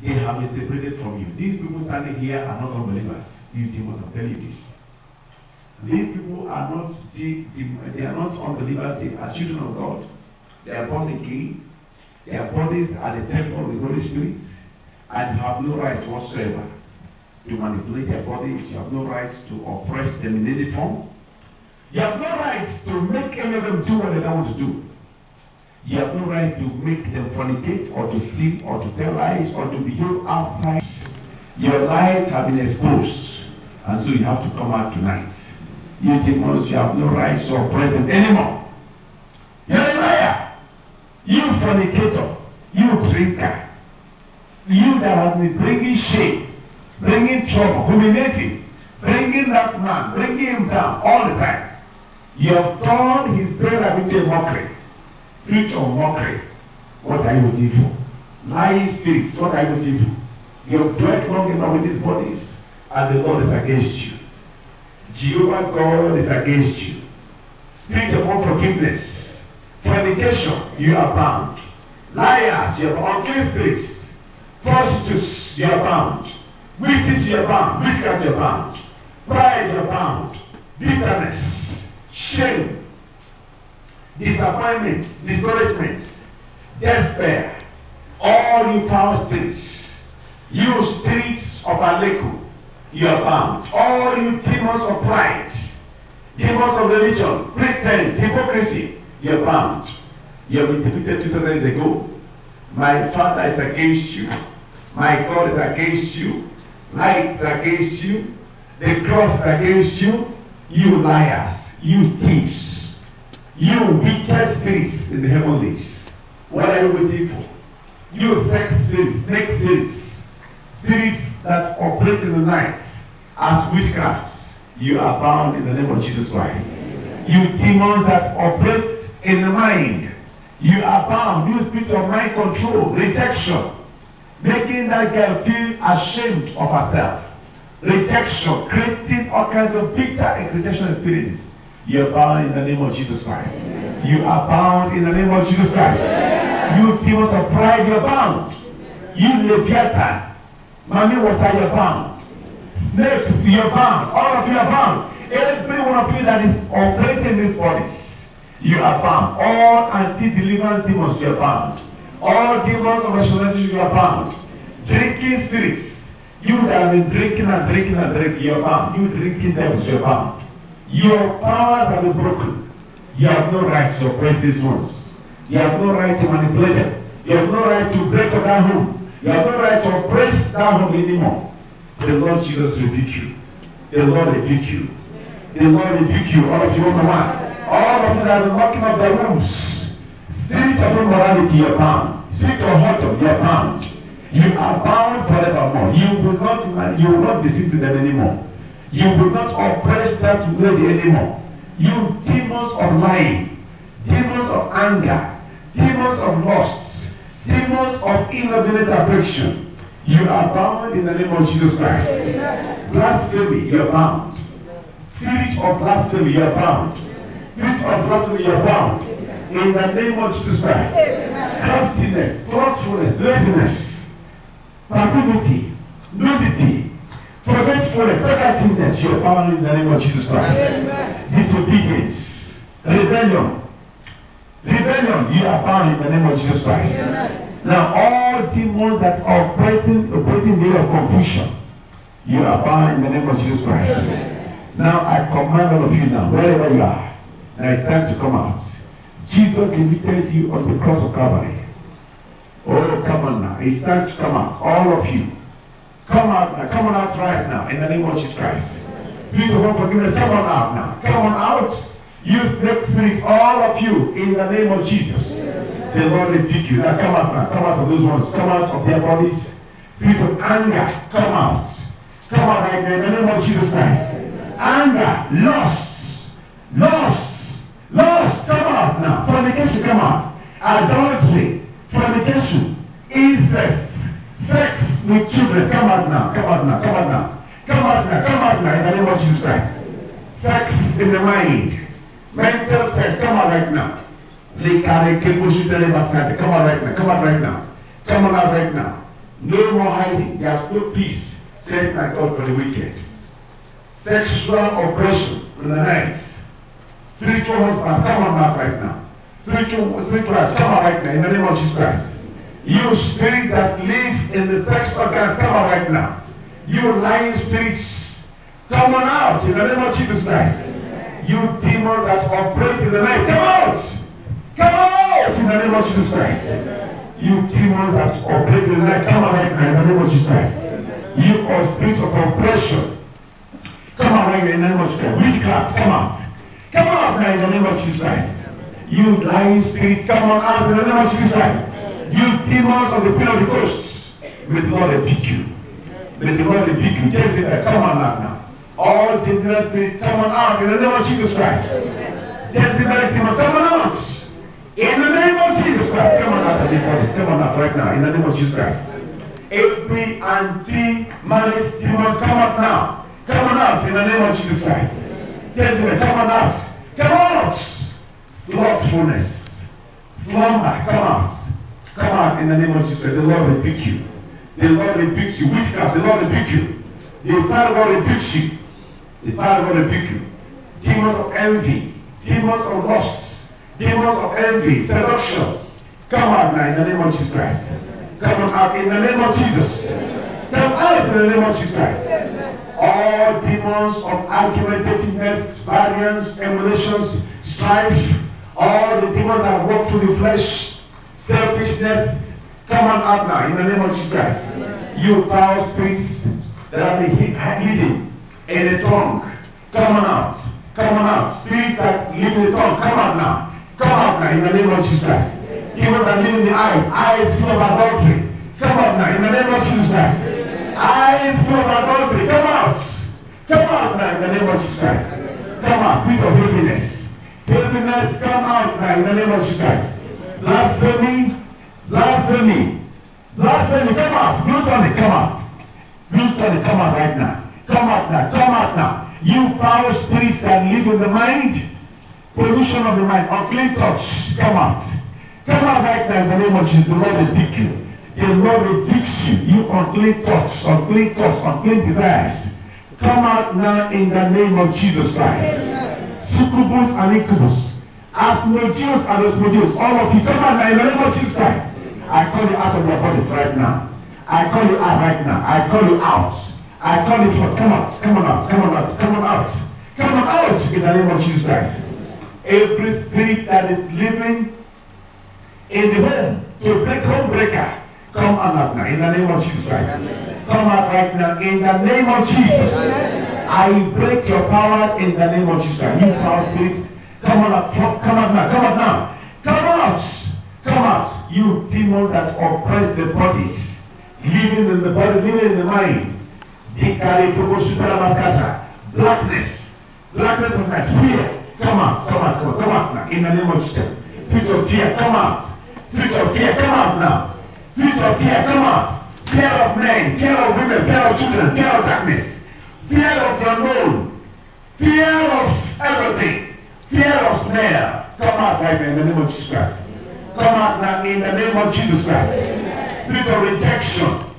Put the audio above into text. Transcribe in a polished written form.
They have been separated from you. These people standing here are not unbelievers. You demons, I'm telling you this. These people are not they are not unbelievers, they are children of God. They are born again. Their bodies are the temple of the Holy Spirit and have no right whatsoever to manipulate their bodies. You have no right to oppress them in any form. You have no right to make any of them do what they don't want to do. You have no right to make them fornicate or to sin or to tell lies or to behave outside. Your lies have been exposed, and so you have to come out tonight. You demons, you have no right to oppress them anymore. You're a liar. You fornicator, you drinker, you that have been bringing shame, bringing trouble, humiliating, bringing that man, bringing him down all the time. You have turned his prayer into a mockery. Spirit of mockery. What are you waiting for? Lying spirits, what are you waiting for? You have dwelt long enough with these bodies, and the Lord is against you. Jehovah God is against you. Spirit of unforgiveness, fornication, you are bound. Liars, you are unclean spirits. Prostitutes, you are bound. Witches, you are bound. Witchcraft, you are bound. Pride, you are bound. Bitterness, shame, disappointment, discouragement, despair, all you foul spirits, you spirits of Aleku, you are bound. All you demons of pride, demons of religion, pretense, hypocrisy, you are bound. You have been defeated 2000 years ago. My Father is against you. My God is against you. Light is against you. The cross is against you. You liars, you thieves, you wicked spirits in the heavenlies. What are you waiting for? You sex spirits, snake spirits, spirits that operate in the night as witchcrafts. You are bound in the name of Jesus Christ. You demons that operate in the mind, you are bound. You spirit of mind control, rejection, making that girl feel ashamed of herself. Rejection, creating all kinds of bitter and rejection experiences. You are bound in the name of Jesus Christ. You are bound in the name of Jesus Christ. You demons of pride, you are bound. You Leviathan, Mami water, you are bound. Snakes, you are bound. All of you are bound. Every one of you that is operating in these bodies, you are bound. All anti-deliverance demons, you are bound. All demons of rationalization, you are bound. Drinking spirits, you that have been drinking and drinking and drinking, you are bound. You drinking devils, you are bound. Your powers have been broken. You have no right to oppress these ones. You have no right to manipulate them. You have no right to break up that home. You have no right to oppress that home anymore. The Lord Jesus rebuke you. The Lord rebuke you. The Lord rebuke you. All of you on the one. All of you that have been knocking up the rooms. Spirit of immorality, you are bound. Spirit of whoredom, you are bound. You are bound forevermore. You will not deceive them anymore. You will not oppress that lady anymore. You demons of lying, demons of anger, demons of lust, demons of inordinate affection, you are bound in the name of Jesus Christ. Blasphemy, you are bound. Spirit of blasphemy, you are bound. Spirit of blasphemy, you are bound. In the name of Jesus Christ. Emptiness, slothfulness, laziness, passivity, nudity, forgetfulness, forgetfulness, you are bound in the name of Jesus Christ. Disobedience, rebellion, you are bound in the name of Jesus Christ. Now all demons that are operating in the area of confusion, you are bound in the name of Jesus Christ. Now I command all of you now, wherever you are, now it's time to come out. Jesus delivered you on the cross of Calvary. Oh, come on now. It's time to come out. All of you. Come out now. Come on out right now in the name of Jesus Christ. Spirit of unforgiveness, come on out now. Come on out. You snake spirits, all of you, in the name of Jesus. The Lord rebuke you. Now come out now. Come out of those ones. Come out of their bodies. Spirit of anger, come out. Come out right now in the name of Jesus Christ. Anger, lust, come out now. Fornication, come out. Adultery, fornication, incest, sex with children, come out now. Come out now. In the name of Jesus Christ. Sex in the mind, mental sex, come out right now. Come out right now. Come on out right now. No more hiding. There's no peace, said my God, for the wicked. Sexual oppression in the night. Spiritual husband, come on now right now. Spiritual wife, come on right now in the name of Jesus Christ. You spirits that live in the sex organs, come on right now. You lying spirits, come on out in the name of Jesus Christ. You demons that operate in the night, come out! Come out in the name of Jesus Christ. You demons that operate in the night, come on right now in the name of Jesus Christ. You are spirits of oppression, come on right now in the name of Jesus Christ. Witchcraft, come out. Come out now in the name of Jesus Christ. You lying spirits, come on out in the name of Jesus Christ. You demons of the spirit of the ghosts, may the Lord rebuke you. May the Lord rebuke you. Jezebel, come on out now. All Jezebel spirits, come on out in the name of Jesus Christ. Jezebel demons, come on out. In the name of Jesus Christ. Come on out of this body. Come on out right now in the name of Jesus Christ. Every anti-marriage demon, come out now. Come on out in the name of Jesus Christ. Jezebel, come on out. Come out. Slothfulness. Slumber, come out. Come out in the name of Jesus Christ. The Lord rebuke you. The Lord rebukes you. Witchcraft, the Lord rebuke you. The Father God rebukes you. The Father God rebuke you. Demons of envy, demons of lust, demons of envy, seduction. Come out now in the name of Jesus Christ. Come on out in the name of Jesus. Come out in the name of Jesus Christ. All demons of argumentativeness, variance, emulations, strife, all the demons that walk through the flesh, selfishness, come on out now in the name of Jesus Christ. You foul spirits that are hidden in the tongue, come on out. Come on out. Spirits that live in the tongue, come out now. Come out now in the name of Jesus Christ. Demons that live in the eyes full of adultery, come out now in the name of Jesus Christ. Eyes full of adultery, come out. Come out now in the name of Jesus Christ. Come out, spirit of filthiness. Filthiness, come out now in the name of Jesus Christ. Blasphemy, blasphemy, blasphemy, come out. Gluttony, come out. Gluttony, come out right now. Come out now, come out now. You foul spirits that live in the mind, pollution of the mind, unclean thoughts, come out. Come out right now in the name of Jesus. The Lord rebuke you. The Lord rebukes you. You unclean thoughts, unclean desires. Come out now in the name of Jesus Christ. Succubus and incubus. Asmodeus and Asmodeus, all of you, come out now in the name of Jesus Christ. I call you out of your bodies right now. I call you out right now. I call you out. I call you forth. Come out, come on out, come on out, come on out. Come on out in the name of Jesus Christ. Every spirit that is living in the home to break home breaker, come out now in the name of Jesus Christ. Come out right now in the name of Jesus. I break your power in the name of Jesus Christ. You power spirits, come on out, come out now, come out now. Come out, come out. You demons that oppress the bodies, living in the body, living in the mind. Blackness, blackness of night, fear. Come out, come out, come out, come out now in the name of Jesus. Spirit of fear, come out. Spirit of fear, come out now. Spirit of fear, come out. Fear of men, fear of women, fear of children, fear of darkness, fear of the unknown, fear of everything, fear of snare. Come out right now in the name of Jesus Christ. Come out now in the name of Jesus Christ. Spirit of rejection.